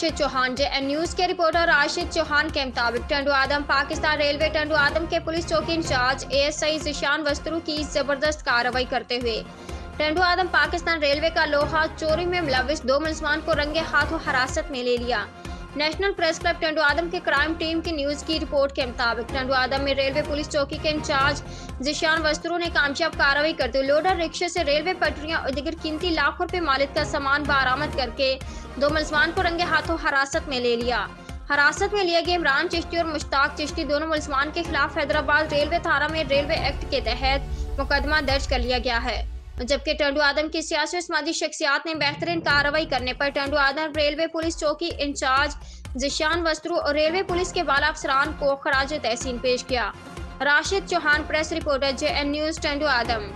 Rashid Chauhan. JN news के reporter Rashid Chauhan के मुताबिक टंडू आदम पाकिस्तान रेलवे टंडू आदम के पुलिस चौकी इंचार्ज एएसआई ज़ीशान वस्तरू की जबरदस्त कार्रवाई करते हुए टंडू आदम पाकिस्तान रेलवे का लोहा चोरी में मुलविस 2 मुलजमान को रंगे हाथों हिरासत में ले लिया। नेशनल प्रेस क्लब टंडू आदम के क्राइम टीम की न्यूज की रिपोर्ट के मुताबिक टंडू आदम में रेलवे पुलिस चौकी के इंचार्ज ज़ीशान वस्तरू ने कामयाब कार्रवाई करते हुए लोडर रिक्शे से रेलवे पटरियां और दीगर कीमती लाखों रुपए मालिक का सामान बरामद करके 2 मुलजमान को रंगे हाथों हिरासत में ले लिया। हिरासत में लिए गए इमरान चिश्ती और मुश्ताक चिश्ती दोनों मुलजमान के खिलाफ हैदराबाद रेलवे थाना में रेलवे एक्ट के तहत मुकदमा दर्ज कर लिया गया है। जबकि टंडू आदम की सियासी और समाजी शख्सियात ने बेहतरीन कार्रवाई करने पर टंडू आदम रेलवे पुलिस चौकी इंचार्ज ज़ीशान वस्तरू और रेलवे पुलिस के बाला अफसरान को खराज तहसीन पेश किया। Rashid Chauhan, press reporter, J N news, Tando आदम।